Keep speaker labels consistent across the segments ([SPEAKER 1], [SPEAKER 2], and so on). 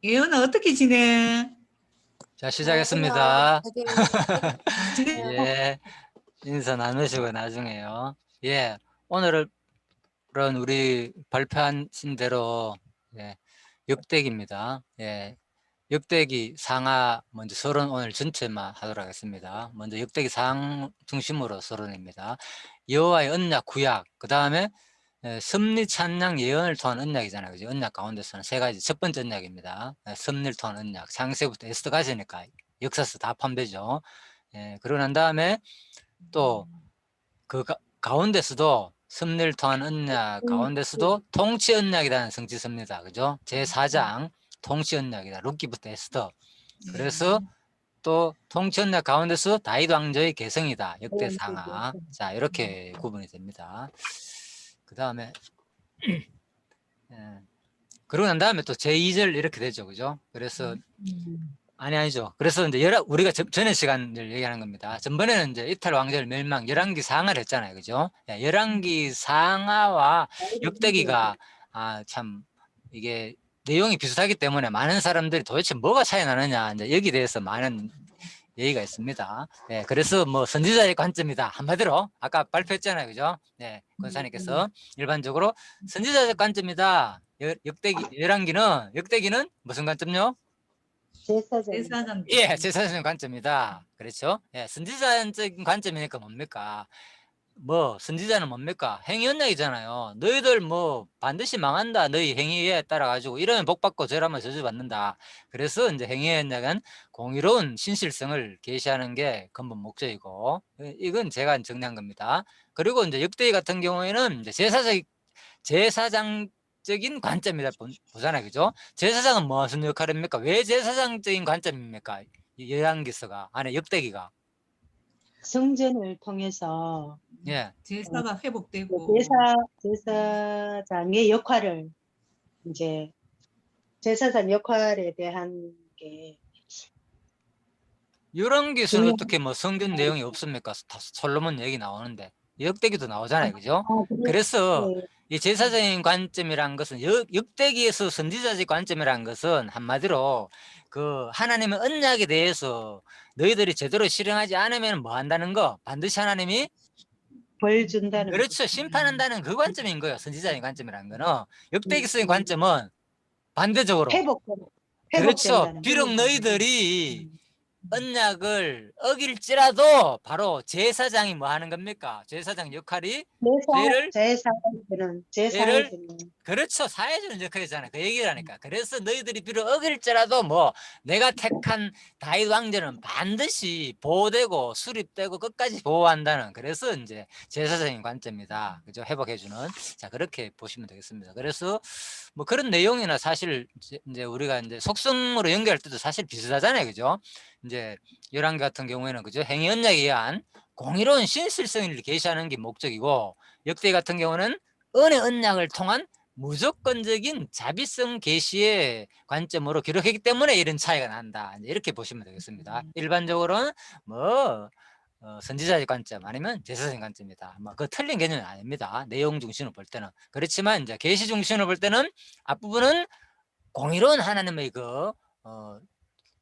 [SPEAKER 1] 예은아 어떻게 지내?
[SPEAKER 2] 자,
[SPEAKER 3] 그냥
[SPEAKER 2] 시작했습니다.
[SPEAKER 3] 되게
[SPEAKER 1] 지내?
[SPEAKER 2] 예, 인사 나누시고 나중에요. 예, 오늘은 우리 발표하신 대로 예, 역대기입니다. 예, 역대기 상하 먼저 서론 오늘 전체만 하도록 하겠습니다. 먼저 역대기 상 중심으로 서론입니다. 여호와의 언약 구약, 그 다음에 섭리 찬양 예언을 통한 언약이잖아요. 그죠? 언약 가운데서는 세 가지. 첫 번째 언약입니다. 섭리를 통한 언약. 창세부터 에스더까지니까 역사서 다 포함되죠. 그러고 난 다음에 또 그 가운데서도 섭리를 통한 언약 가운데서도 통치 언약이라는 성취 섭리다. 그죠? 제4장 통치 언약이다. 룻기부터 에스더. 그래서 또 통치 언약 가운데서 다윗 왕조의 계승이다. 역대 상하. 자, 이렇게 구분이 됩니다. 그 다음에 그러고 난 다음에 또 제2절 이렇게 되죠. 그죠? 그래서 아니죠. 그래서 이제 우리가 전에 시간을 얘기하는 겁니다. 전번에는 이제 이탈 왕조를 멸망 열왕기 상하를 했잖아요. 그죠? 열왕기 상하와 역대기가 참 이게 내용이 비슷하기 때문에 많은 사람들이 도대체 뭐가 차이 나느냐 이제 여기 대해서 많은 얘기가 있습니다. 그래서 뭐 선지자의 관점이다. 한마디로 아까 발표했잖아요. 그죠? 권사님께서 일반적으로 선지자의 관점이다. 역대기는 무슨 관점요?
[SPEAKER 1] 제사장.
[SPEAKER 2] 제사적인 관점이다. 그렇죠? 선지자적인 관점이니까 뭡니까? 뭐 선지자는 뭡니까? 행위 언약이잖아요. 너희들 뭐 반드시 망한다. 너희 행위에 따라 가지고 이러면 복 받고 저러면 저주 받는다. 그래서 이제 행위 언약은 공의로운 신실성을 계시하는 게 근본 목적이고 이건 제가 정리한 겁니다. 그리고 이제 역대기 같은 경우에는 이제 제사장적인 관점이다 보잖아요. 그죠? 제사장은 무슨 역할입니까? 왜 제사장적인 관점입니까? 열왕기서가 안에 역대기가
[SPEAKER 3] 성전을 통해서
[SPEAKER 1] 제사가 회복되고.
[SPEAKER 3] 제사장의 역할을 이제 제사장 역할에 대한 게
[SPEAKER 2] 열왕기서는
[SPEAKER 3] 중요한.
[SPEAKER 2] 어떻게 뭐 성경 내용이 없습니까? 다 솔로몬 얘기 나오는데 역대기도 나오잖아요. 그죠? 그래서
[SPEAKER 3] 네.
[SPEAKER 2] 이 제사적인 관점이란 것은 역대기에서 선지자적 관점이란 것은 한마디로 그 하나님의 언약에 대해서 너희들이 제대로 실행하지 않으면 뭐 한다는 거 반드시 하나님이
[SPEAKER 3] 벌 준다는
[SPEAKER 2] 그렇죠. 심판한다는 그 관점인 거예요. 선지자의 관점이라는 거는. 역대기서의
[SPEAKER 3] 음,
[SPEAKER 2] 관점은 반대적으로
[SPEAKER 3] 회복
[SPEAKER 2] 그렇죠.
[SPEAKER 3] 회복된다는
[SPEAKER 2] 비록 너희들이 언약을 어길지라도 바로 제사장이 뭐 하는 겁니까? 제사장 역할이 죄를
[SPEAKER 3] 제사를
[SPEAKER 2] 죄를 그렇죠. 사회주는 역할이잖아요. 그 얘기라니까. 그래서 너희들이 비록 어길지라도 뭐 내가 택한 다윗 왕조는 반드시 보호되고 수립되고 끝까지 보호한다는 그래서 이제 제사적인 관점이다. 그죠? 회복해주는. 자, 그렇게 보시면 되겠습니다. 그래서 뭐 그런 내용이나 사실 이제 우리가 이제 속성으로 연결할 때도 사실 비슷하잖아요. 그죠? 이제 열왕기 같은 경우에는 그죠? 행위 언약에 의한 공의로운 신실성을 계시하는 게 목적이고 역대 같은 경우는 은혜 언약을 통한 무조건적인 자비성 계시의 관점으로 기록했기 때문에 이런 차이가 난다. 이렇게 보시면 되겠습니다. 일반적으로는 뭐 선지자의 관점 아니면 제사적인 관점이다. 뭐 그 틀린 개념은 아닙니다. 내용 중심으로 볼 때는 그렇지만 이제 계시 중심으로 볼 때는 앞부분은 공의로운 하나님의 그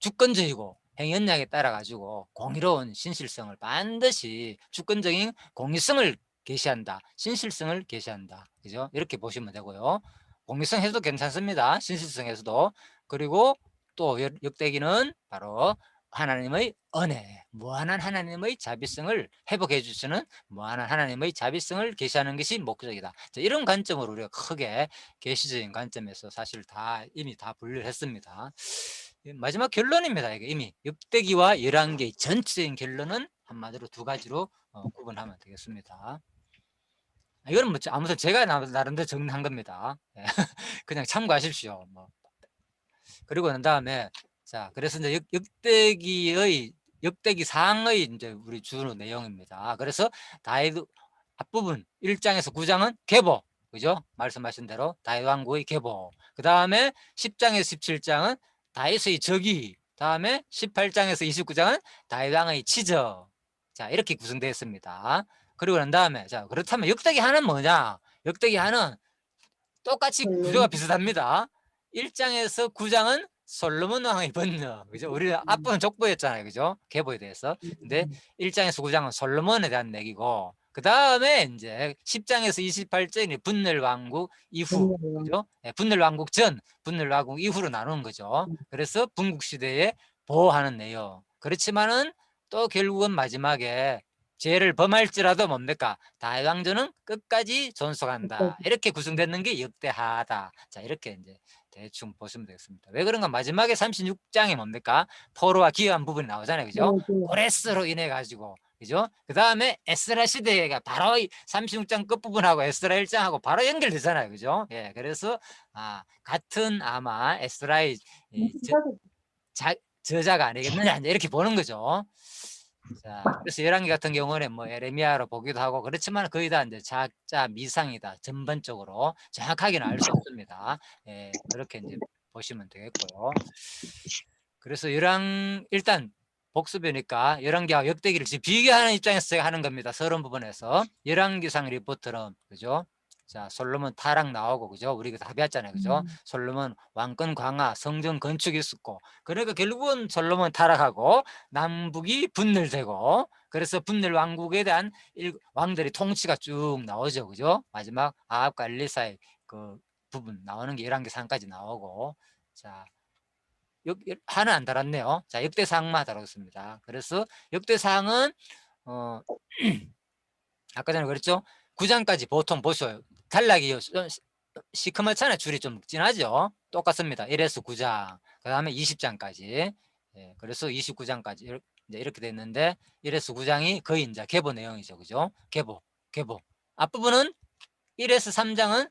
[SPEAKER 2] 주권적이고 행위 언약에 따라 가지고 공의로운 신실성을 반드시 주권적인 공의성을 계시한다. 신실성을 계시한다. 그죠? 이렇게 보시면 되고요. 공의성 해도 괜찮습니다. 신실성 에서도. 그리고 또 역대기는 바로 하나님의 은혜, 무한한 하나님의 자비성을 회복해 주시는 무한한 하나님의 자비성을 계시하는 것이 목적이다. 자, 이런 관점으로 우리가 크게 계시적인 관점에서 사실 이미 다 분류를 했습니다. 마지막 결론입니다. 이게 이미 역대기와 열왕기의 전체적인 결론은 한마디로 두 가지로 구분하면 되겠습니다. 이거는 뭐 아무튼 제가 나름대로 정리한 겁니다. 그냥 참고하십시오. 뭐. 그리고 난 다음에 자 그래서 이제 역대기 상의 이제 우리 주로 내용입니다. 그래서 다윗 앞부분 1장에서 9장은 계보, 그죠? 말씀하신 대로 다윗 왕국의 계보. 그 다음에 10장에서 17장은 다윗의 적이, 다음에 18장에서 29장은 다윗 왕의 치적. 자 이렇게 구성되어 있습니다. 그리고 난 다음에 자 그렇다면 역대기 하는 뭐냐? 역대기 하는 똑같이 구조가 비슷합니다. 1장에서 9장은 솔로몬 왕의 번뇌. 그죠? 우리 앞부분 족보였잖아요. 그죠? 계보에 대해서. 근데 1장에서 9장은 솔로몬에 대한 얘기고, 그 다음에 이제 10장에서 28장이 분열 왕국 이후. 그죠? 예, 분열 왕국 전, 분열 왕국 이후로 나누는 거죠. 그래서 분국 시대에 보호하는 내용. 그렇지만은 또 결국은 마지막에 죄를 범할지라도 뭡니까? 다윗 왕조는 끝까지 존속한다. 이렇게 구성되는 게 역대하다. 자, 이렇게 이제 대충 보시면 되겠습니다. 왜 그런가? 마지막에 36장에 뭡니까? 포로와 기여한 부분이 나오잖아요. 그죠? 고레스로 인해 가지고. 그죠? 그 다음에 에스라 시대가 바로 36장 끝부분하고 에스라 1장하고 바로 연결되잖아요. 그죠? 예, 그래서 같은 아마 에스라의 저자가 아니겠느냐 이렇게 보는 거죠. 자, 그래서 열왕기 같은 경우는 뭐 에레미야로 보기도 하고 그렇지만 거의 다 이제 작자 미상이다. 전반적으로 정확하게는 알 수 없습니다. 예, 그렇게 이제 보시면 되겠고요. 그래서 일단 복습이니까 열왕기와 역대기를 지금 비교하는 입장에서 제가 하는 겁니다. 서론 부분에서 열왕기상 리포트는 그죠? 자, 솔로몬 타락 나오고 그죠? 우리가 다 배웠잖아요. 그죠? 솔로몬 왕권 강화, 성전 건축이 있었고 그러니까 결국은 솔로몬 타락하고 남북이 분열되고 그래서 분열 왕국에 대한 왕들의 통치가 쭉 나오죠. 그죠? 마지막 아합과 엘리사의 그 부분 나오는 게 열왕기상까지 나오고 자, 하나 안 달았네요. 자, 역대상만 다뤘습니다. 그래서 역대상은 아까 전에 그랬죠? 9장까지 보통 보셔요. 단락이 시커멓잖아요. 줄이 좀 진하죠. 똑같습니다. 1에서 9장. 그 다음에 20장까지. 예, 그래서 29장까지 이렇게 됐는데 1에서 9장이 거의 이제 계보 내용이죠. 그죠? 계보. 앞부분은 1에서 3장은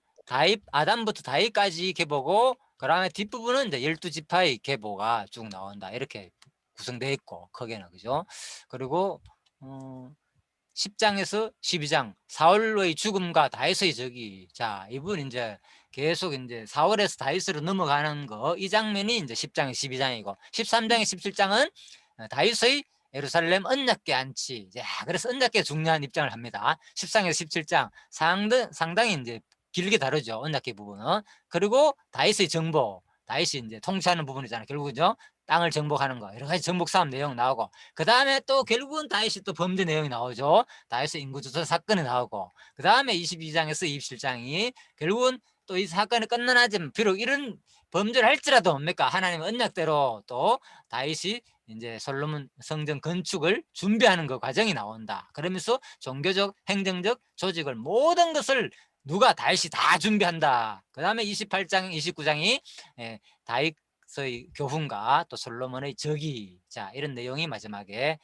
[SPEAKER 2] 아담부터 다윗까지 계보고 그 다음에 뒷부분은 이제 12지파의 계보가 쭉 나온다. 이렇게 구성되어 있고 크게는 그죠? 그리고 10장에서 12장 사울의 죽음과 다윗의 적이 자 이분 이제 계속 이제 사울에서 다윗으로 넘어가는 거 이 장면이 이제 10장에 12장이고 13장에 17장은 다윗의 예루살렘 언약궤 안치. 자, 그래서 언약궤 중요한 입장을 합니다. 13에서 17장 상당히 이제 길게 다루죠. 언약궤 부분은. 그리고 다윗의 정복. 다윗이 이제 통치하는 부분이잖아요. 결국은요. 땅을 정복하는 거. 여러 가지 정복 싸움 내용 나오고. 그 다음에 또 결국은 다윗이 또 범죄 내용이 나오죠. 다윗의 인구조사 사건이 나오고. 그 다음에 22장에서 27장이 결국은 또 이 사건이 끝나지만 비록 이런 범죄를 할지라도 뭡니까? 하나님의 언약대로 또 다윗이 이제 솔로몬 성전 건축을 준비하는 그 과정이 나온다. 그러면서 종교적, 행정적, 조직을 모든 것을 누가 다윗이 다 준비한다. 그 다음에 28장, 29장이 다윗의 교훈과 또 솔로몬의 적이 자 이런 내용이 마지막에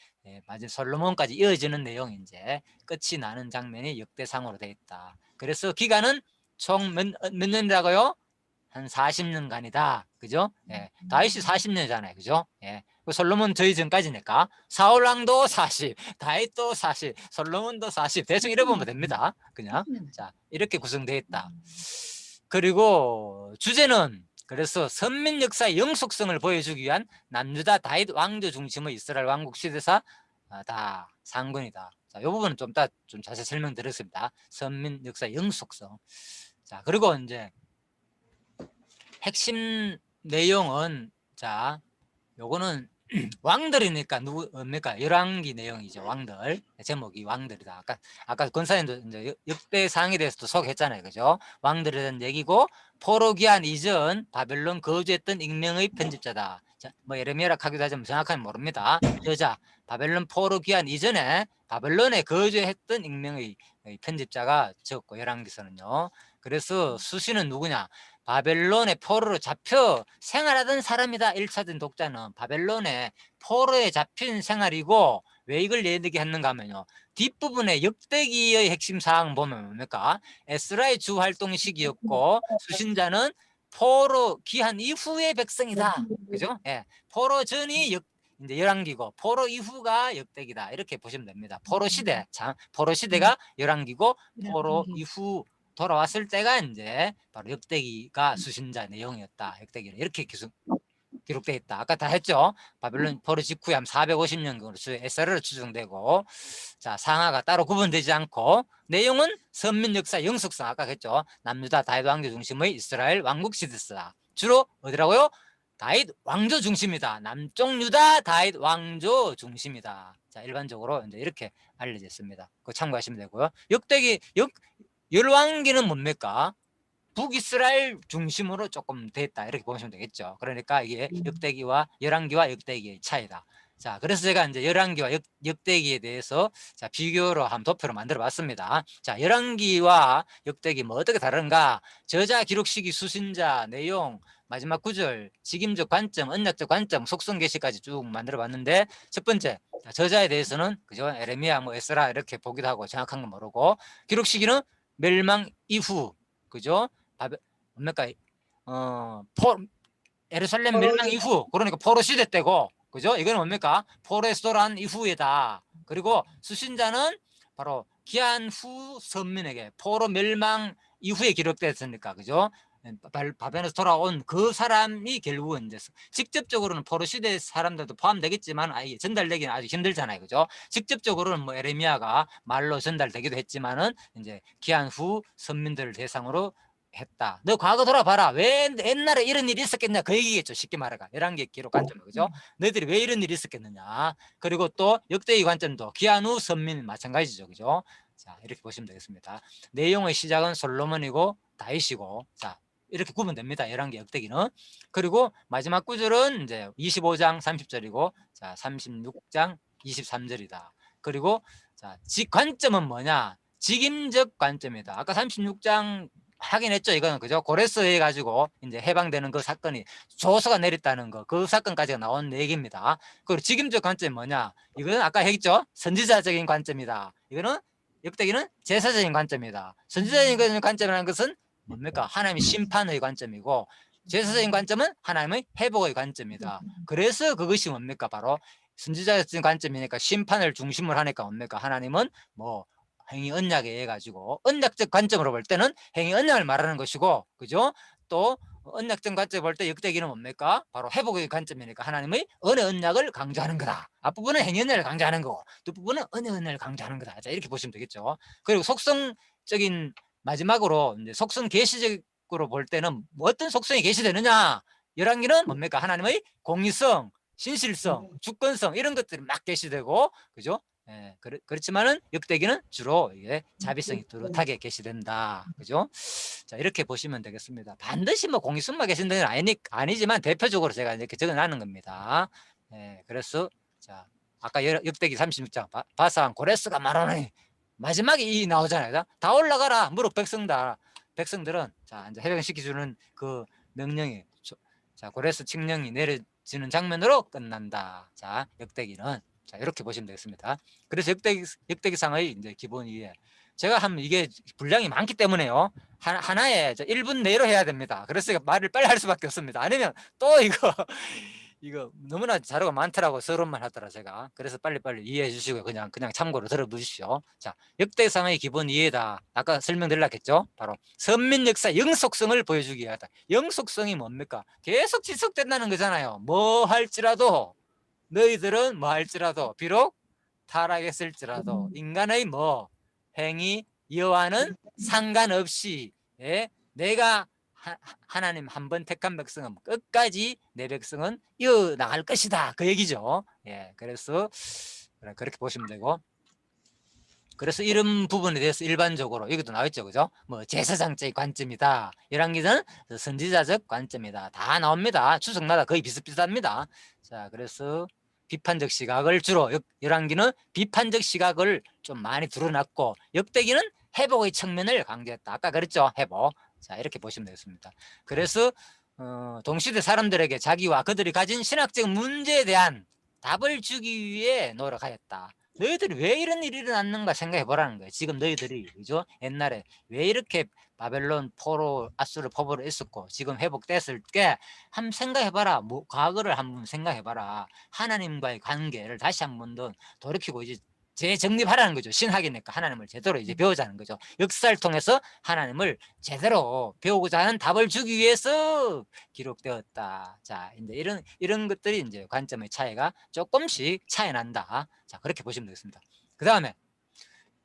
[SPEAKER 2] 솔로몬까지 이어지는 내용이 이제 끝이 나는 장면이 역대상으로 되어 있다. 그래서 기간은 총 몇 년이라고요? 한 40년간이다. 그죠? 예. 다윗이 40년이잖아요. 그죠? 예. 솔로몬 저희 전까지니까 사울왕도 40, 다윗도 40, 솔로몬도 40 대충 이래보면 됩니다. 그냥 자 이렇게 구성되어 있다. 그리고 주제는 그래서 선민 역사의 영속성을 보여주기 위한 남유다 다윗 왕조 중심의 이스라엘 왕국 시대사 다 상근이다. 자, 이 부분은 좀 자세히 설명드렸습니다. 선민 역사의 영속성. 자, 그리고 이제 핵심 내용은 자, 요거는 왕들이니까 누굽니까? 열왕기 내용이죠. 왕들 제목이 왕들이다. 아까 권사님도 이제 역대상에 대해서도 소개했잖아요, 그죠? 왕들에 대한 얘기고 포로 귀환 이전 바벨론 거주했던 익명의 편집자다. 자, 뭐 예레미야라 하기도 하지만 정확하게 모릅니다. 여자 바벨론 포로 귀환 이전에 바벨론에 거주했던 익명의 편집자가 적고 열왕기서는요. 그래서 수시는 누구냐? 바벨론의 포로로 잡혀 생활하던 사람이다. 1차된 독자는 바벨론의 포로에 잡힌 생활이고 왜 이걸 예들게 했는가 하면요. 뒷부분에 역대기의 핵심 사항 보면 뭡니까? 에스라의 주 활동 시기였고 수신자는 포로 귀한 이후의 백성이다. 그죠? 예. 포로 전이 이제 열왕기고 포로 이후가 역대기다. 이렇게 보시면 됩니다. 포로 시대. 포로 시대가 열왕기고 포로 이후 돌아왔을 때가 이제 바로 역대기가 수신자 내용이었다. 역대기는 이렇게 기록되어 있다. 아까 다 했죠. 바벨론 포로 직후에 한 450년 에스라로 추정되고 자 상하가 따로 구분되지 않고 내용은 선민 역사 영속성 아까 했죠. 남유다 다윗 왕조 중심의 이스라엘 왕국 시대사 주로 어디라고요? 다윗 왕조 중심이다. 남쪽 유다 다윗 왕조 중심이다. 자, 일반적으로 이제 이렇게 알려져 있습니다. 그거 참고하시면 되고요. 열왕기는 뭡니까? 북이스라엘 중심으로 조금 됐다. 이렇게 보시면 되겠죠. 그러니까 이게 역대기와 열왕기와 역대기의 차이다. 자, 그래서 제가 이제 열왕기와 역대기에 대해서 자, 비교로 한 도표로 만들어 봤습니다. 자, 열왕기와 역대기 뭐 어떻게 다른가? 저자, 기록 시기, 수신자, 내용, 마지막 구절, 직임적 관점, 언약적 관점, 속성 계시까지 쭉 만들어 봤는데, 첫 번째, 자, 저자에 대해서는 그죠? 에레미야, 뭐 에스라 이렇게 보기도 하고 정확한 건 모르고, 기록 시기는 멸망 이후, 그죠? 뭡니까? 예루살렘 멸망 이후, 그러니까 포로 시대 때고, 그죠? 이거는 뭡니까? 포로에 수도란 이후이다. 그리고 수신자는 바로 기한 후 선민에게 포로 멸망 이후에 기록됐으니까, 그죠? 바벨론에서 돌아온 그 사람이 결국은 이제 직접적으로는 포로 시대 사람들도 포함되겠지만 아예 전달되기는 아주 힘들잖아요, 그죠? 직접적으로는 뭐 에레미야가 말로 전달되기도 했지만은 이제 기한 후 선민들을 대상으로 했다. 너 과거 돌아봐라. 왜 옛날에 이런 일이 있었겠냐? 그 얘기겠죠. 쉽게 말해가. 11개 기록 관점, 그죠? 너희들이 왜 이런 일이 있었겠느냐? 그리고 또 역대의 관점도 기한 후 선민 마찬가지죠, 그죠? 자, 이렇게 보시면 되겠습니다. 내용의 시작은 솔로몬이고 다윗이고, 자, 이렇게 구분됩니다. 11개 역대기는. 그리고 마지막 구절은 이제 25장 30절이고, 자, 36장 23절이다. 그리고 자, 관점은 뭐냐? 직임적 관점이다. 아까 36장 하긴 했죠. 이거는 그죠? 고레스 해가지고 이제 해방되는 그 사건이 조서가 내렸다는 거, 그 사건까지가 나온 얘기입니다. 그리고 직임적 관점이 뭐냐? 이거는 아까 했죠. 선지자적인 관점이다. 이거는 역대기는 제사적인 관점이다. 선지자적인 관점이라는 것은 뭡니까? 하나님의 심판의 관점이고, 제사적인 관점은 하나님의 회복의 관점이다. 그래서 그것이 뭡니까? 바로 선지자적인 관점이니까 심판을 중심으로 하니까 뭡니까? 하나님은 뭐 행위 언약에 의해 가지고 언약적 관점으로 볼 때는 행위 언약을 말하는 것이고, 그죠? 또 언약적 관점을 볼 때 역대기는 뭡니까? 바로 회복의 관점이니까 하나님의 은혜 언약을 강조하는 거다. 앞부분은 행위 언약을 강조하는 거고, 뒷부분은 은혜 언약을 강조하는 거다. 자, 이렇게 보시면 되겠죠. 그리고 속성적인 마지막으로 이제 속성 계시적으로 볼 때는 뭐 어떤 속성이 계시되느냐? 열왕기는 뭡니까? 하나님의 공의성, 신실성, 주권성 이런 것들이 막 계시되고, 그죠? 예, 그렇지만은 역대기는 주로 이게 자비성이 뚜렷하게 계시된다. 그죠? 자, 이렇게 보시면 되겠습니다. 반드시 뭐 공익성만 계신다는 아니지만 대표적으로 제가 이렇게 적어놨는 겁니다. 예, 그래서 자, 아까 역대기 36장 바산 고레스가 말하는 마지막에 이 나오잖아요. 다 올라가라. 무릎 백성들은 자, 이제 해방시켜주는 그 명령이 자, 고레스 칙령이 내려지는 장면으로 끝난다. 자, 역대기는 자, 이렇게 보시면 되겠습니다. 그래서 역대기상의 이제 기본 이해. 제가 하면 이게 분량이 많기 때문에요. 하나에 1분 내로 해야 됩니다. 그래서 말을 빨리 할 수밖에 없습니다. 아니면 또 이거 너무나 자료가 많더라고 서론만 하더라 제가. 그래서 빨리빨리 이해해 주시고 그냥 참고로 들어보십시오. 자, 역대상의 기본 이해다. 아까 설명드리려고 했죠. 바로 선민 역사 영속성을 보여주기 위하다. 영속성이 뭡니까? 계속 지속된다는 거잖아요. 뭐 할지라도 너희들은 뭐 할지라도 비록 타락했을지라도 인간의 뭐 행위 여와는 상관없이 내가 하나님 한 번 택한 백성은 끝까지 내 백성은 이어나갈 것이다. 그 얘기죠. 예, 그래서 그렇게 보시면 되고, 그래서 이런 부분에 대해서 일반적으로 이것도 나와있죠, 그죠? 뭐 제사장적인 관점이다. 열왕기는 선지자적 관점이다. 다 나옵니다. 추석마다 거의 비슷비슷합니다. 자, 그래서 비판적 시각을 주로 열왕기는 비판적 시각을 좀 많이 드러났고, 역대기는 회복의 측면을 강조했다. 아까 그랬죠, 회복. 자, 이렇게 보시면 되겠습니다. 그래서 동시대 사람들에게 자기와 그들이 가진 신학적 문제에 대한 답을 주기 위해 노력하였다. 너희들이 왜 이런 일이 일어났는가 생각해 보라는 거예요. 지금 너희들이 그죠? 옛날에 왜 이렇게 바벨론 포로 아수르 포로로 있었고 지금 회복됐을 때 한번 생각해 봐라. 뭐 과거를 한번 생각해 봐라. 하나님과의 관계를 다시 한번 더 돌이키고 이제 재정립하라는 거죠. 신학이니까 하나님을 제대로 이제 배우자는 거죠. 역사를 통해서 하나님을 제대로 배우고자 하는 답을 주기 위해서 기록되었다. 자, 이제 이런 것들이 이제 관점의 차이가 조금씩 차이 난다. 자, 그렇게 보시면 되겠습니다. 그 다음에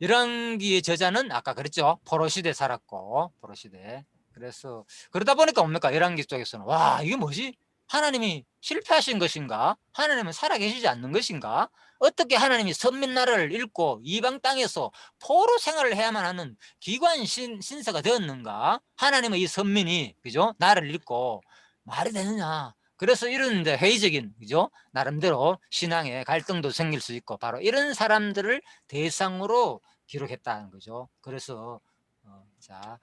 [SPEAKER 2] 열왕기의 저자는 아까 그랬죠. 포로 시대 살았고, 포로 시대. 그래서 그러다 보니까 뭡니까? 열왕기 쪽에서는 와 이게 뭐지? 하나님이 실패하신 것인가? 하나님은 살아계시지 않는 것인가? 어떻게 하나님이 선민나라를 잃고 이방 땅에서 포로 생활을 해야만 하는 기관 신세가 되었는가? 하나님의 이 선민이 그죠? 나를 잃고 말이 되느냐? 그래서 이런 이제 회의적인 그죠? 나름대로 신앙에 갈등도 생길 수 있고 바로 이런 사람들을 대상으로 기록했다는 거죠. 그래서 자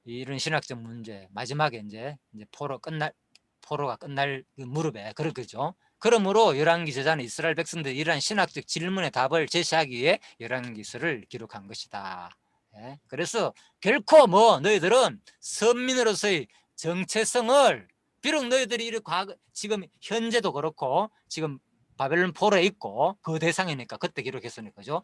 [SPEAKER 2] 이런 신학적 문제 마지막에 이제 포로가 끝날 그 무렵에 그렇겠죠. 그러므로 열왕기 저자는 이스라엘 백성들이 이러한 신학적 질문의 답을 제시하기 위해 열왕기서를 기록한 것이다. 예? 그래서 결코 뭐 너희들은 선민으로서의 정체성을 비록 너희들이 이 과거 지금 현재도 그렇고 지금 바벨론 포로에 있고 그 대상이니까 그때 기록했으니까죠.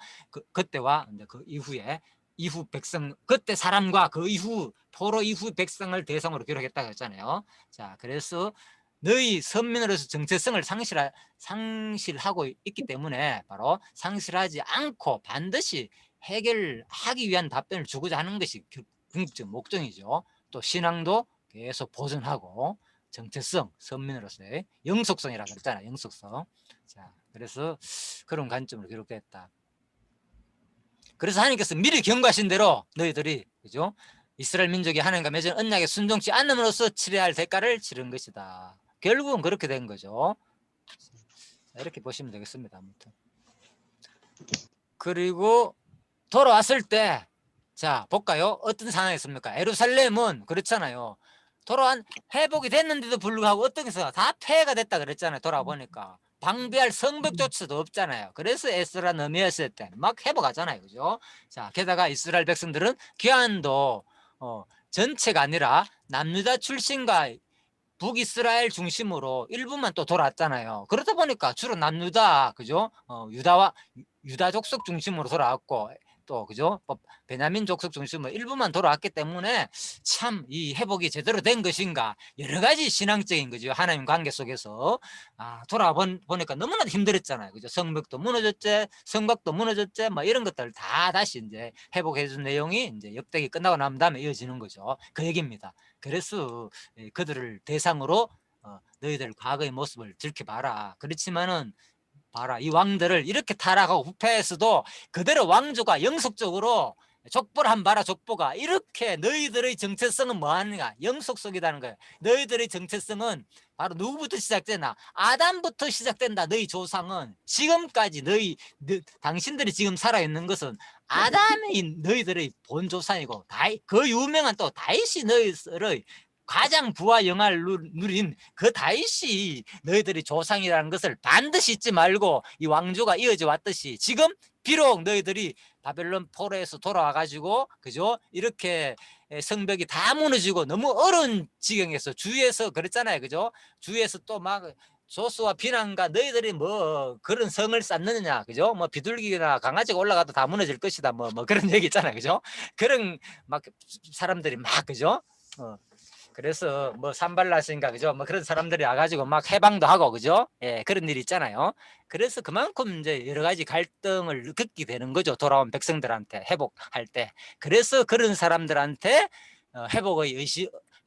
[SPEAKER 2] 그때와 이제 그 이후에 이후 백성 그때 사람과 그 이후 포로 이후 백성을 대상으로 기록했다고 했잖아요. 자, 그래서 너희 선민으로서 정체성을 상실하고 있기 때문에 바로 상실하지 않고 반드시 해결하기 위한 답변을 주고자 하는 것이 궁극적 목적이죠. 또 신앙도 계속 보존하고 정체성, 선민으로서의 영속성이라고 했잖아요. 영속성. 자, 그래서 그런 관점으로 기록됐다. 그래서 하나님께서 미리 경고하신 대로 너희들이 그죠? 이스라엘 민족이 하나님과 맺은 언약에 순종치 않음으로써 치러야 할 대가를 치른 것이다. 결국은 그렇게 된 거죠. 이렇게 보시면 되겠습니다. 아무튼. 그리고 돌아왔을 때 자 볼까요? 어떤 상황이었습니까? 예루살렘은 그렇잖아요. 돌아온 회복이 됐는데도 불구하고 어떤 게서 다 폐해가 됐다 그랬잖아요. 돌아보니까. 방비할 성벽조차도 없잖아요. 그래서 에스라 느헤미야 때 막 회복하잖아요. 그죠? 자, 게다가 이스라엘 백성들은 귀환도 전체가 아니라 남유다 출신과 북이스라엘 중심으로 일부만 또 돌아왔잖아요. 그러다 보니까 주로 남유다, 그죠? 유다 족속 중심으로 돌아왔고, 또, 그죠? 베냐민 족속 중심으로 일부만 돌아왔기 때문에 참 이 회복이 제대로 된 것인가. 여러 가지 신앙적인 거죠. 하나님 관계 속에서. 돌아와 보니까 너무나도 힘들었잖아요. 그죠? 성벽도 무너졌지, 성곽도 무너졌지, 뭐 이런 것들 다 다시 이제 회복해준 내용이 이제 역대기 끝나고 난 다음에 이어지는 거죠. 그 얘기입니다. 그래서 그들을 대상으로 너희들 과거의 모습을 들켜봐라. 그렇지만은 봐라 이 왕들을 이렇게 타락하고 부패했어도 그대로 왕조가 영속적으로 족보를 한번 봐라. 족보가 이렇게 너희들의 정체성은 뭐하는가? 영속성이라는 거예요. 너희들의 정체성은 바로 누구부터 시작되나? 아담부터 시작된다. 너희 조상은 지금까지 당신들이 지금 살아있는 것은 아담이 너희들의 본조상이고 그 유명한 또 다윗이 너희들의 가장 부와 영화를 누린 그 다윗이 너희들이 조상이라는 것을 반드시 잊지 말고 이 왕조가 이어져 왔듯이 지금 비록 너희들이 바벨론 포로에서 돌아와 가지고 그죠? 이렇게 성벽이 다 무너지고 너무 어려운 지경에서 주위에서 그랬잖아요. 그죠? 주위에서 또 막 조수와 비난과 너희들이 뭐 그런 성을 쌓느냐 그죠? 뭐 비둘기나 강아지가 올라가도 다 무너질 것이다 뭐 그런 얘기 있잖아요. 그죠? 그런 막 사람들이 막 그죠? 그래서 뭐 산발라스인가 그죠? 뭐 그런 사람들이 와가지고 막 해방도 하고 그죠? 예, 그런 일이 있잖아요. 그래서 그만큼 이제 여러 가지 갈등을 겪게 되는 거죠. 돌아온 백성들한테 회복할 때. 그래서 그런 사람들한테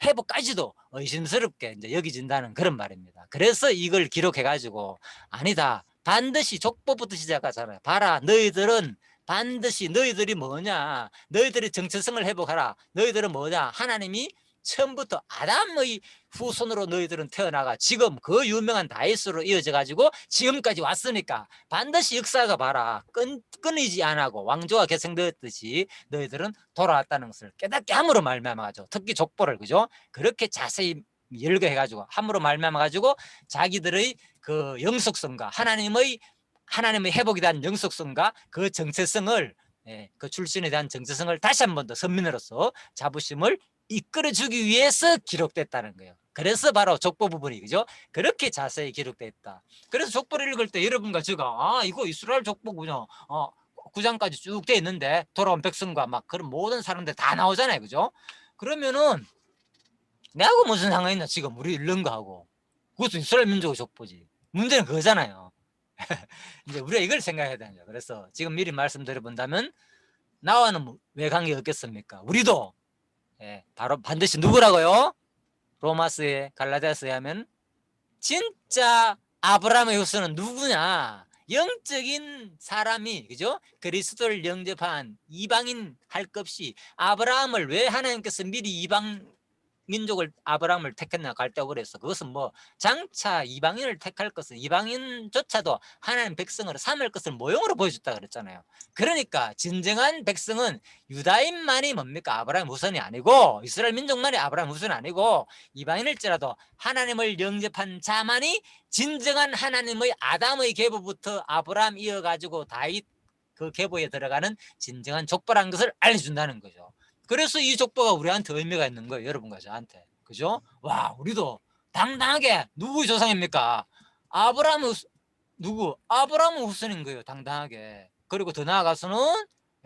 [SPEAKER 2] 회복까지도 의심스럽게 이제 여겨진다는 그런 말입니다. 그래서 이걸 기록해가지고 아니다. 반드시 족보부터 시작하잖아요. 봐라, 너희들은 반드시 너희들이 뭐냐? 너희들이 정체성을 회복하라. 너희들은 뭐냐? 하나님이 처음부터 아담의 후손으로 너희들은 태어나가 지금 그 유명한 다윗으로 이어져 가지고 지금까지 왔으니까 반드시 역사가 봐라. 끊이지 않고 왕조가 계승되었듯이 너희들은 돌아왔다는 것을 깨닫게 함으로 말미암아가지고 특히 족보를 그죠? 그렇게 자세히 열거해 가지고 함으로 말미암아 가지고 자기들의 그 영속성과 하나님의 회복에 대한 영속성과 그 정체성을 그 출신에 대한 정체성을 다시 한 번 더 선민으로서 자부심을 이끌어주기 위해서 기록됐다는 거예요. 그래서 바로 족보 부분이 그죠? 그렇게 자세히 기록됐다. 그래서 족보를 읽을 때 여러분과 제가 이거 이스라엘 족보군요. 9장까지 쭉 돼 있는데 돌아온 백성과 막 그런 모든 사람들 다 나오잖아요. 그죠? 그러면은 내하고 무슨 상관이 있나 지금 우리 읽는 거하고. 그것도 이스라엘 민족의 족보지. 문제는 그거잖아요. 이제 우리가 이걸 생각해야 되는 거예요. 그래서 지금 미리 말씀드려 본다면 나와는 왜 관계가 없겠습니까? 우리도 예, 바로 반드시 누구라고요? 로마서에 갈라디아서에 하면 진짜 아브라함의 후손은 누구냐? 영적인 사람이, 그죠? 그리스도를 영접한 이방인 할 것 없이 아브라함을 왜 하나님께서 미리 이방 민족을 아브라함을 택했나 갈대고 그랬어. 그것은 뭐 장차 이방인을 택할 것은 이방인조차도 하나님 백성으로 삼을 것을 모형으로 보여줬다 그랬잖아요. 그러니까 진정한 백성은 유다인만이 뭡니까? 아브라함 후손이 아니고 이스라엘 민족만이 아브라함 후손이 아니고 이방인일지라도 하나님을 영접한 자만이 진정한 하나님의 아담의 계보부터 아브라함 이어가지고 다윗 그 계보에 들어가는 진정한 족보라는 것을 알려준다는 거죠. 그래서 이 족보가 우리한테 의미가 있는 거예요. 여러분과 저한테. 그죠? 와, 우리도 당당하게 누구의 조상입니까? 아브라함 누구? 아브라함 후손인 거예요. 당당하게. 그리고 더 나아가서는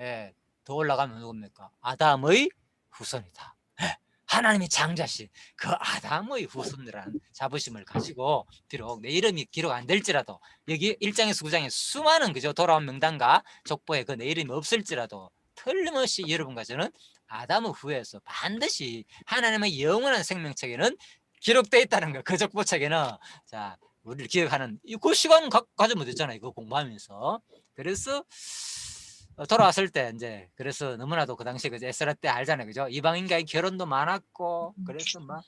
[SPEAKER 2] 예, 더 올라가면 누굽니까? 아담의 후손이다. 예, 하나님의 장자신 그 아담의 후손이라는 자부심을 가지고 비록 내 이름이 기록 안 될지라도 여기 1장에서 9장에 수많은 그죠? 돌아온 명단과 족보에 그 내 이름이 없을지라도 틀림없이 여러분과 저는 아담 후에서 반드시 하나님의 영원한 생명책에는 기록되어 있다는 거. 그 족보책에는. 자, 우리를 기억하는 그 시간 가지면 되잖아요. 이거 공부하면서. 그래서 돌아왔을 때 이제 그래서 너무나도 그 당시에 그 에스라 때 알잖아요. 그죠? 이방인과의 결혼도 많았고 그래서 막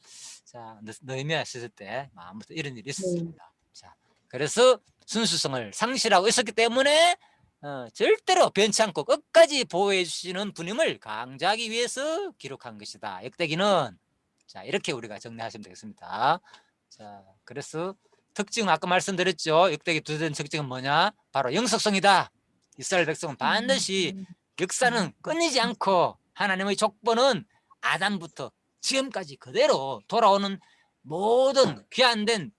[SPEAKER 2] 자, 느헤미야 있을 때 아무튼 이런 일이 있었습니다. 자, 그래서 순수성을 상실하고 있었기 때문에 절대로 변치 않고 끝까지 보호해 주시는 분임을 강조하기 위해서 기록한 것이다. 역대기는. 자, 이렇게 우리가 정리하시면 되겠습니다. 자, 그래서 특징 아까 말씀드렸죠. 역대기 두된 특징은 뭐냐? 바로 영속성이다. 이스라엘 백성은 반드시 역사는 끊이지 않고 하나님의 족보는 아담부터 지금까지 그대로 돌아오는 모든 귀한된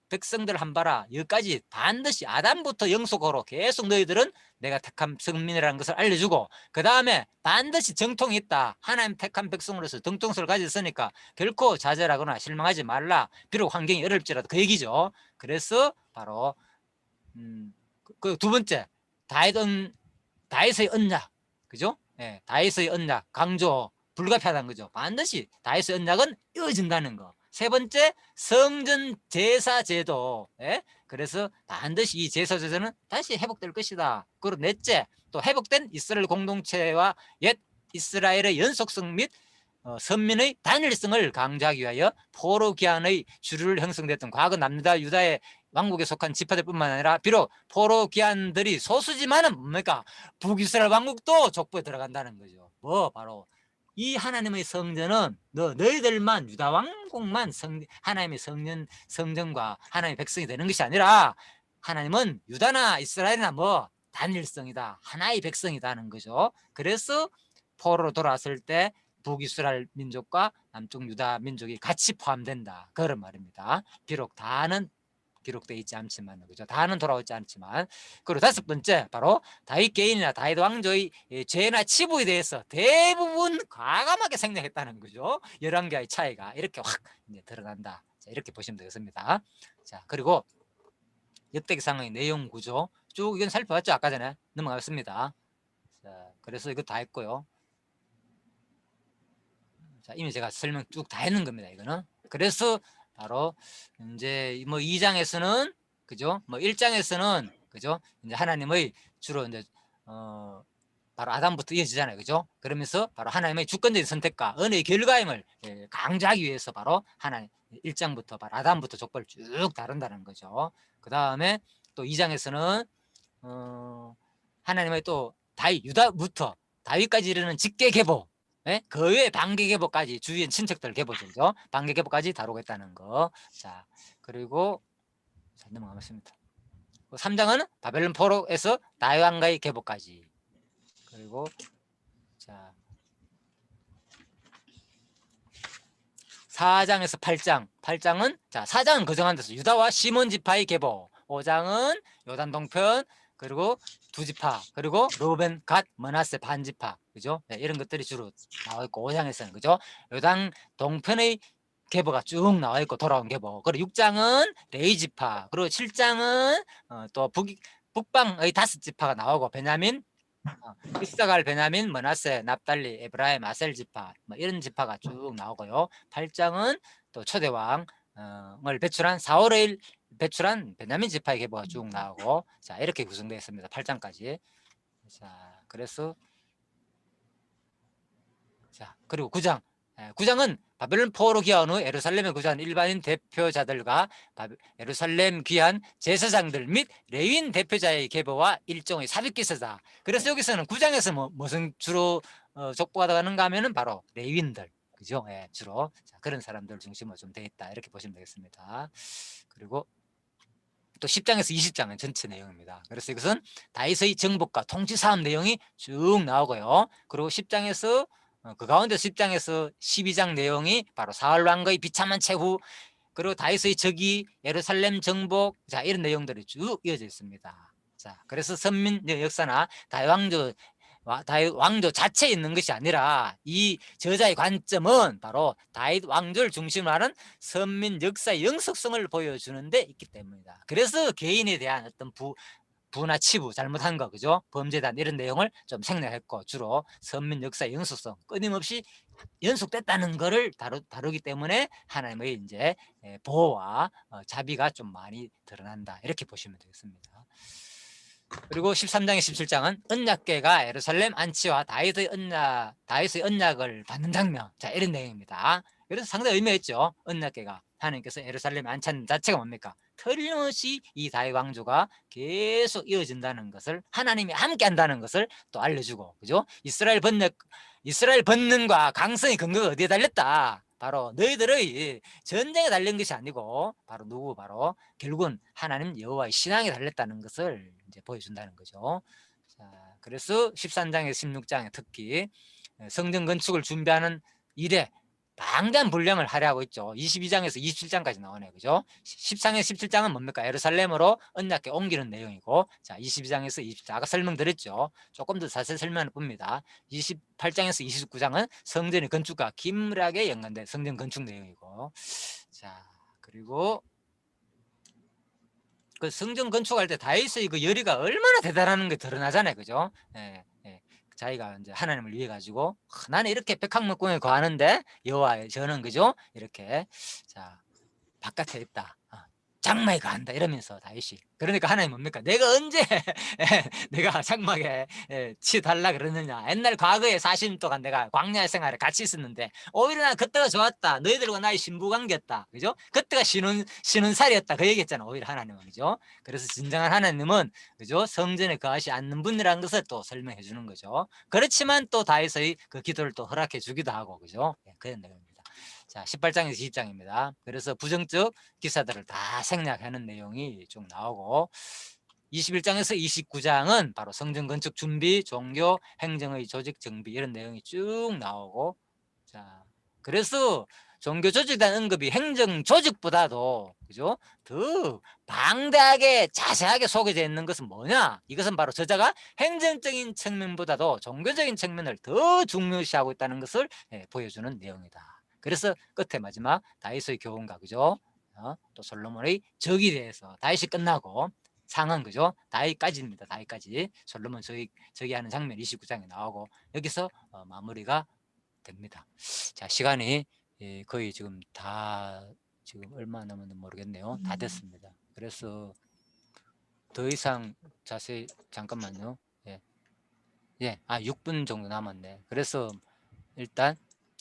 [SPEAKER 2] 백성들 한 봐라. 여기까지 반드시 아담부터 영속으로 계속 너희들은 내가 택한 성민이라는 것을 알려주고 그 다음에 반드시 정통이 있다. 하나님 택한 백성으로서 정통성을 가졌으니까 결코 좌절하거나 실망하지 말라. 비록 환경이 어렵지라도 그 얘기죠. 그래서 바로 그 두 번째 다윗의 언약, 그죠? 예, 다윗의 언약 강조 불가피하다는 거죠. 반드시 다윗의 언약은 이어진다는 거. 세 번째 성전 제사 제도. 예? 그래서 반드시 이 제사 제도는 다시 회복될 것이다. 그리고 넷째 또 회복된 이스라엘 공동체와 옛 이스라엘의 연속성 및 선민의 단일성을 강조하기 위하여 포로 귀환의 주류를 형성됐던 과거 남유다 유다의 왕국에 속한 지파들뿐만 아니라 비록 포로 귀환들이 소수지만은 뭡니까? 북이스라엘 왕국도 족보에 들어간다는 거죠. 뭐 바로 이 하나님의 성전은 너희들만 유다 왕국만 하나님의 성전과 하나님의 백성이 되는 것이 아니라 하나님은 유다나 이스라엘이나 뭐 단일성이다. 하나의 백성이다는 거죠. 그래서 포로로 돌아왔을 때 북이스라엘 민족과 남쪽 유다 민족이 같이 포함된다. 그런 말입니다. 비록 다는 기록되어 있지 않지만, 그죠? 다는 돌아오지 않지만. 그리고 다섯 번째, 바로 다윗 개인이나 다윗 왕조의 죄나 치부에 대해서 대부분 과감하게 생략했다는 거죠. 열왕기와의 차이가 이렇게 확 이제 드러난다. 자, 이렇게 보시면 되겠습니다. 자, 그리고 역대기상의 내용 구조 쭉 이건 살펴봤죠? 아까 전에 넘어갔습니다. 자, 그래서 이거 다 했고요. 자, 이미 제가 설명 쭉 다 했는 겁니다. 이거는. 그래서 바로 이제 뭐 2장에서는 그죠? 뭐 1장에서는 그죠? 이제 하나님의 주로 이제 바로 아담부터 이어지잖아요. 그죠? 그러면서 바로 하나님의 주권적인 선택과 은혜의 결과임을 강조하기 위해서 바로 하나님 1장부터 바로 아담부터 족보를 쭉 다룬다는 거죠. 그다음에 또 2장에서는 하나님의 또 다윗 유다부터 다윗까지 이르는 직계 계보 네? 그 외에 반개 계보까지 주위의 친척들 계보죠. 반개 계보까지 다루겠다는 거. 자, 그리고 자, 넘어가겠습니다. 3장은 바벨론 포로에서 다윗 왕가의 계보까지. 그리고 자 4장에서 8장. 8장은 자 4장은 거정한 데서 유다와 시몬 지파의 계보. 5장은 요단 동편 그리고 두 지파 그리고 로벤, 갓, 머나세 반지파 그죠? 네, 이런 것들이 주로 나와 있고 5장에서는 그죠? 요단 동편의 계보가 쭉 나와 있고 돌아온 계보. 그리고 6장은 레위 지파 그리고 7장은 또 북방의 5지파가 나오고 베냐민, 이사갈, 베냐민, 머나세, 납달리, 에브라임, 아셀 지파 뭐 이런 지파가 쭉 나오고요. 8장은 또 초대왕을 배출한 4월 5일 배출한 베냐민 지파의 계보가 쭉 나오고 자 이렇게 구성되어 있습니다. 8장까지. 자 그래서 자 그리고 9장 9장은 바벨론 포로로 귀환 후 예루살렘에 거주한 일반인 대표자들과 예루살렘 귀한 제사장들 및 레위인 대표자의 계보와 일종의 삽입기서다. 그래서 여기서는 9장에서 무슨 주로 족보가 들어가는가 하면은 바로 레위인들, 그죠? 예, 주로 자, 그런 사람들 중심으로 좀 돼 있다 이렇게 보시면 되겠습니다. 그리고 또 10장에서 20장은 전체 내용입니다. 그래서 이것은 다윗의 정복과 통치 사업 내용이 쭉 나오고요. 그리고 10장에서 그 가운데 10장에서 12장 내용이 바로 사울 왕가의 비참한 최후 그리고 다윗의 적이 예루살렘 정복 자 이런 내용들이 쭉 이어져 있습니다. 자 그래서 선민 역사나 다윗 왕조 자체에 있는 것이 아니라 이 저자의 관점은 바로 다윗 왕조를 중심으로 하는 선민 역사의 영속성을 보여주는 데 있기 때문이다. 그래서 개인에 대한 어떤 부나 치부, 잘못한 거, 그죠? 범죄단 이런 내용을 좀 생략했고 주로 선민 역사의 영속성, 끊임없이 연속됐다는 거를 다루기 때문에 하나님의 이제 보호와 자비가 좀 많이 드러난다 이렇게 보시면 되겠습니다. 그리고 13장에 17장은 언약궤가 예루살렘 안치와 다윗의 언약을 받는 장면 자 이런 내용입니다. 그래서 상당히 의미가 있죠. 언약궤가 하나님께서 예루살렘 안찬 자체가 뭡니까? 틀림없이 이 다윗 왕조가 계속 이어진다는 것을 하나님이 함께 한다는 것을 또 알려주고 그죠? 이스라엘 번능과 강성의 근거가 어디에 달렸다? 바로 너희들의 전쟁에 달린 것이 아니고 바로 누구? 바로 결국은 하나님 여호와의 신앙에 달렸다는 것을 이제 보여준다는 거죠. 자, 그래서 13장에서 16장에 특히 성전 건축을 준비하는 일에 방대한 분량을 할애하고 있죠. 22장에서 27장까지 나오네요. 그죠? 13에서 17장은 뭡니까? 예루살렘으로 언약궤 옮기는 내용이고 자 22장에서 24장 아까 설명드렸죠. 조금 더 자세히 설명을 봅니다. 28장에서 29장은 성전의 건축과 긴밀하게 연관된 성전 건축 내용이고 자 그리고 그 성전 건축할 때 다윗의 그 열의가 얼마나 대단한 게 드러나잖아요. 그죠? 예, 예. 자기가 이제 하나님을 위해 가지고 나는 이렇게 백합목공에 거하는데 여호와의 저는 그죠? 이렇게 자 바깥에 있다. 장막에 거한다 이러면서 다윗이 그러니까 하나님 뭡니까? 내가 언제 내가 장막에 치달라 그러느냐. 옛날 과거에 40년 동안 내가 광야 생활에 같이 있었는데 오히려 나 그때가 좋았다. 너희들과 나의 신부관계였다. 그죠? 그때가 쉬는 살이었다. 그 얘기했잖아. 오히려 하나님은 그죠? 그래서 진정한 하나님은 그죠? 성전에 거하지 않는 분이라는 것을 또 설명해 주는 거죠. 그렇지만 또 다윗의 그 기도를 또 허락해 주기도 하고 그죠? 그런 내용입니다. 자 18장에서 20장입니다. 그래서 부정적 기사들을 다 생략하는 내용이 쭉 나오고 21장에서 29장은 바로 성전 건축 준비, 종교, 행정의 조직 정비 이런 내용이 쭉 나오고 자 그래서 종교 조직에 대한 언급이 행정 조직보다도 그죠? 더 방대하게 자세하게 소개되어 있는 것은 뭐냐? 이것은 바로 저자가 행정적인 측면보다도 종교적인 측면을 더 중요시하고 있다는 것을 보여주는 내용이다. 그래서 끝에 마지막 다윗의 교훈과 그죠? 또 솔로몬의 적에 대해서 다윗이 끝나고 상은 그죠? 다윗까지입니다. 다윗까지 솔로몬 적이 하는 장면 29장에 나오고 여기서 마무리가 됩니다. 자 시간이 거의 지금 다 지금 얼마 남았는지 모르겠네요. 다 됐습니다. 그래서 더 이상 자세히 잠깐만요. 6분 정도 남았네. 그래서 일단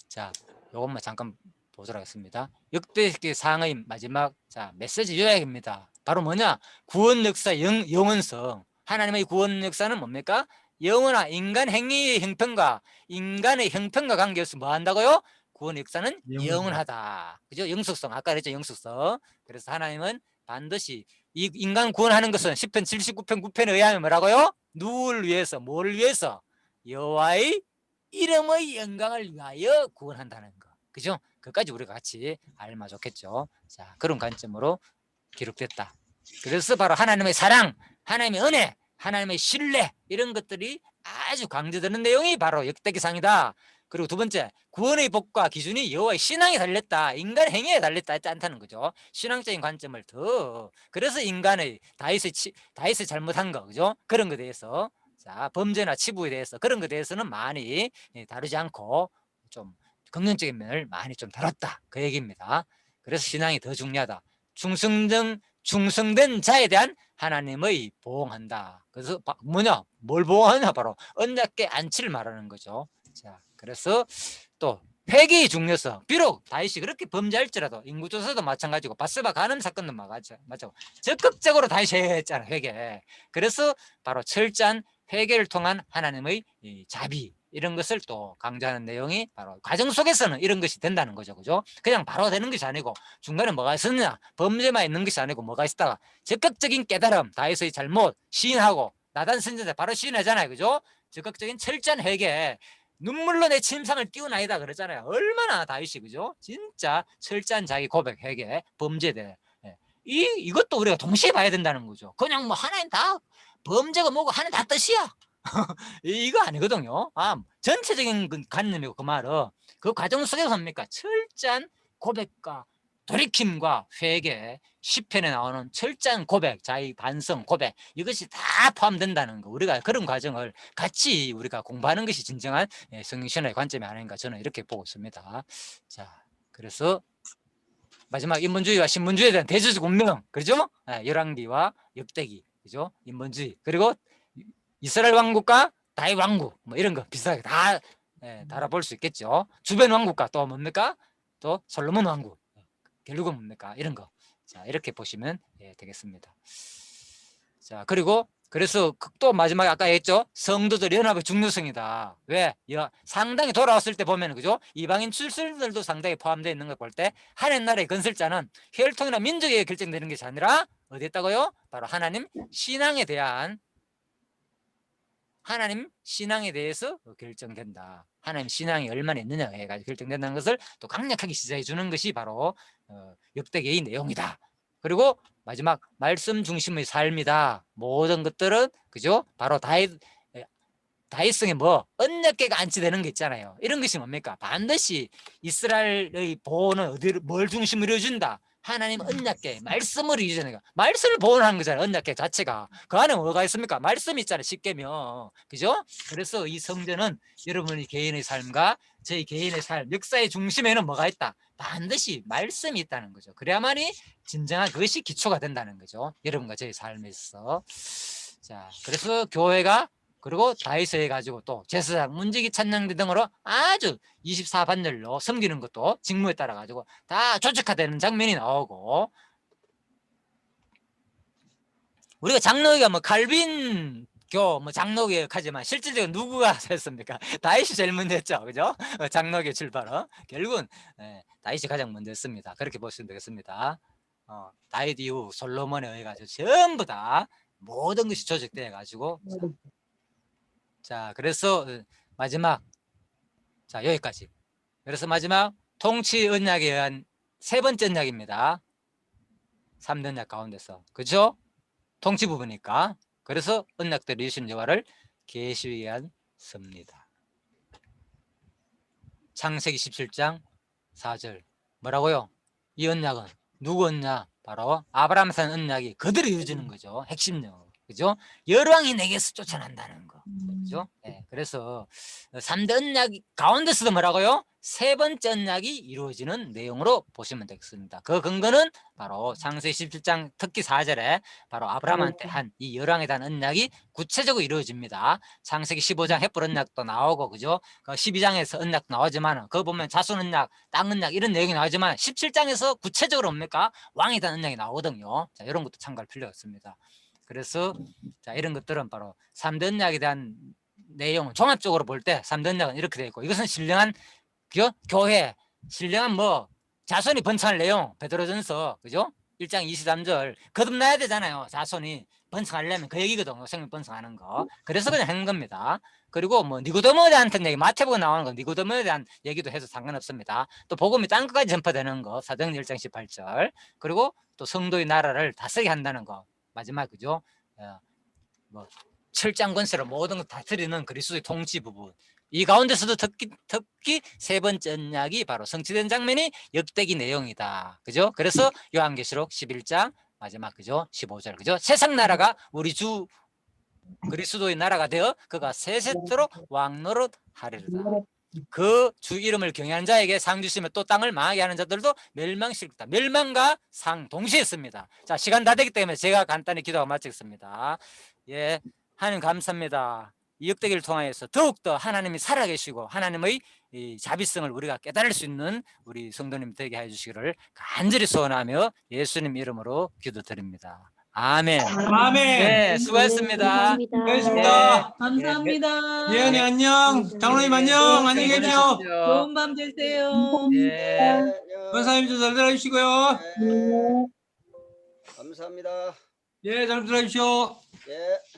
[SPEAKER 2] 자 요것만 잠깐 보도록 하겠습니다. 역대기 상의 마지막 자 메시지 요약입니다. 바로 뭐냐? 구원 역사 영원성. 하나님의 구원 역사는 뭡니까? 영원한 인간 행위의 형편과 인간의 형편과 관계에서 뭐 한다고요? 구원 역사는 영원하다. 그죠? 영속성. 아까 그랬죠. 영속성. 그래서 하나님은 반드시 이 인간 구원하는 것은 10편 79편 9편에 의하면 뭐라고요? 누구를 위해서? 뭘 위해서? 여호와의 이름의 영광을 위하여 구원한다는 거. 그죠? 그까지 우리가 같이 알면 좋겠죠. 자, 그런 관점으로 기록됐다. 그래서 바로 하나님의 사랑, 하나님의 은혜, 하나님의 신뢰 이런 것들이 아주 강조되는 내용이 바로 역대기상이다. 그리고 두 번째, 구원의 복과 기준이 여호와의 신앙에 달렸다. 인간 행위에 달렸다 했지 않다는 거죠. 신앙적인 관점을 더 그래서 인간의 다윗의 잘못한 거 그죠? 그런 것에 대해서 자, 있다. 범죄나 치부에 대해서 그런 것에 대해서는 많이 다루지 않고 좀 긍정적인 면을 많이 좀 다뤘다. 그 얘기입니다. 그래서 신앙이 더 중요하다. 충성된 자에 대한 하나님의 보응한다. 그래서 뭐냐? 뭘 보응하냐? 바로 언약궤 안치를 말하는 거죠. 자, 그래서 또 회개의 중요성. 비록 다윗이 그렇게 범죄할지라도 인구조사도 마찬가지고 바세바 간음 사건도 맞죠. 적극적으로 다윗이 했잖아, 회개. 그래서 바로 철저한 회개를 통한 하나님의 이 자비 이런 것을 또 강조하는 내용이 바로 과정 속에서는 이런 것이 된다는 거죠. 그죠? 그냥 바로 되는 것이 아니고 중간에 뭐가 있었냐? 범죄만 있는 것이 아니고 뭐가 있다가 적극적인 깨달음, 다윗의 잘못 시인하고 나단 선지자 바로 시인하잖아요. 그죠? 적극적인 철저한 회개. 눈물로 내 침상을 띄우나이다 그랬잖아요. 얼마나 다윗이 그죠? 진짜 철저한 자기 고백, 회개, 범죄에 대해 이것도 우리가 동시에 봐야 된다는 거죠. 그냥 뭐 하나님 다 범죄가 뭐고 하나님 다 뜻이야. 이거 아니거든요. 전체적인 관념이고 그 말은 그 과정 속에서 뭡니까? 철저한 고백과 돌이킴과 회개, 시편에 나오는 철저한 고백, 자기 반성 고백 이것이 다 포함된다는 거. 우리가 그런 과정을 같이 우리가 공부하는 것이 진정한 성경신학의 관점이 아닌가 저는 이렇게 보고 있습니다. 자, 그래서 마지막 인본주의와 신본주의에 대한 대조적 운명, 그렇죠? 열왕기와 역대기, 그죠? 인본주의 그리고 이스라엘 왕국과 다윗 왕국 뭐 이런 거 비슷하게 다 달아볼 수 있겠죠. 주변 왕국과 또 뭡니까? 또 솔로몬 왕국 결국은 뭡니까? 이런 거. 자, 이렇게 보시면 되겠습니다. 자, 그리고 그래서 또 마지막에 아까 했죠. 성도들 연합의 중요성이다. 왜? 상당히 돌아왔을 때 보면 그죠? 이방인 출신들도 상당히 포함되어 있는 걸 볼 때 하나님 나라의 건설자는 혈통이나 민족에 결정되는 것이 아니라 어디 있다고요? 바로 하나님 신앙에 대해서 결정된다. 하나님 신앙이 얼마나 있느냐 해가지고 결정된다는 것을 또 강력하게 시사해 주는 것이 바로 역대기의 내용이다. 그리고 마지막 말씀 중심의 삶이다. 모든 것들은 그죠? 바로 다윗성에 뭐 언약궤가 안치되는 게 있잖아요. 이런 것이 뭡니까? 반드시 이스라엘의 보호는 뭘 중심으로 이루어준다. 하나님 언약궤 말씀을 이루어주는 거. 말씀을 보호하는 거잖아요. 언약궤 자체가. 그 안에 뭐가 있습니까? 말씀이 있잖아요. 십계명. 그죠? 그래서 이 성전은 여러분의 개인의 삶과 저희 개인의 삶, 역사의 중심에는 뭐가 있다? 반드시 말씀이 있다는 거죠. 그래야만이 진정한 그것이 기초가 된다는 거죠. 여러분과 저희 삶에 있어. 자, 그래서 교회가 그리고 다윗을 해가지고 또 제사장, 문지기, 찬양대 등으로 아주 24반절로 섬기는 것도 직무에 따라 가지고 다 조직화되는 장면이 나오고 우리가 장로교가 뭐 칼빈교 뭐 장로교역 하지만 실질적으로 누구가 됐습니까? 다윗이 제일 먼저 했죠. 그죠? 장로교 출발은 결국은 다윗이 가장 먼저 했습니다. 그렇게 보시면 되겠습니다. 다윗 이후 솔로몬에 의해 가지고 전부 다 모든 것이 조직되어 가지고 자, 그래서 마지막 자 여기까지. 그래서 마지막 통치 언약에 의한 세 번째 언약입니다. 3대 언약 가운데서 그죠? 통치 부분이니까. 그래서 언약대로 이루시는 여호와를 계시한 섭니다. 창세기 17장 4절 뭐라고요? 이 언약은 누구 언약? 바로 아브라함에 한 언약이 그대로 이루어지는 거죠. 핵심 내용. 그죠? 열왕이 내게서 쫓아난다는 거. 그죠? 그래서 3대 언약 가운데서도 뭐라고요? 세 번째 언약이 이루어지는 내용으로 보시면 되겠습니다. 그 근거는 바로 창세기 17장 특히 4절에 바로 아브라함한테 한 이 열왕에 대한 언약이 구체적으로 이루어집니다. 창세기 15장 헷불 언약도 나오고 그죠? 그 12장에서 언약도 나오지만 그거 보면 자손 언약, 땅 언약 이런 내용이 나오지만 17장에서 구체적으로 뭡니까? 왕에 대한 언약이 나오거든요. 자, 이런 것도 참고할 필요가 있습니다. 그래서 자, 이런 것들은 바로 3대 언약에 대한 내용 종합적으로 볼 때 3대 언약은 이렇게 되어 있고 이것은 신령한 교회 신령한 뭐 자손이 번창할 내용 베드로전서 그죠? 1장 23절 거듭나야 되잖아요. 자손이 번창하려면 그 얘기거든요. 생명 번창하는 거. 그래서 그냥 한 겁니다. 그리고 뭐 니고데모에 대한 얘기 마태복음에 나오는 거 니고데모에 대한 얘기도 해도 상관없습니다. 또 복음이 땅끝까지 전파되는 거 사도행전 1장 18절 그리고 또 성도의 나라를 다스리게 한다는 거 마지막 그죠? 뭐 철장 권세로 모든 걸 다스리는 그리스도의 통치 부분 이 가운데서도 특히 세 번째 언약이 바로 성취된 장면이 역대기 내용이다. 그죠? 그래서 요한계시록 11장 마지막 그죠? 15절 그죠? 세상 나라가 우리 주 그리스도의 나라가 되어 그가 세세토록 왕노릇 하리로다. 그 주 이름을 경외하는 자에게 상 주시며 또 땅을 망하게 하는 자들도 멸망시키겠다. 멸망과 상 동시에 있습니다. 자, 시간 다 되기 때문에 제가 간단히 기도하고 마치겠습니다. 예, 하나님 감사합니다. 이 역대기를 통하여서 더욱더 하나님이 살아계시고 하나님의 이 자비성을 우리가 깨달을 수 있는 우리 성도님 되게 해주시기를 간절히 소원하며 예수님 이름으로 기도드립니다. 아멘.
[SPEAKER 1] 아멘.
[SPEAKER 2] 네, 수고했습니다.
[SPEAKER 4] 감사합니다.
[SPEAKER 1] 감사합니다.
[SPEAKER 4] 예언이 안녕. 장로님 안녕. 안녕히 계십시오.
[SPEAKER 1] 좋은 밤 되세요.
[SPEAKER 2] 예.
[SPEAKER 4] 권사님도 잘 들어주시고요.
[SPEAKER 5] 네. 감사합니다.
[SPEAKER 4] 예, 잘 들어주십시오.
[SPEAKER 5] 예.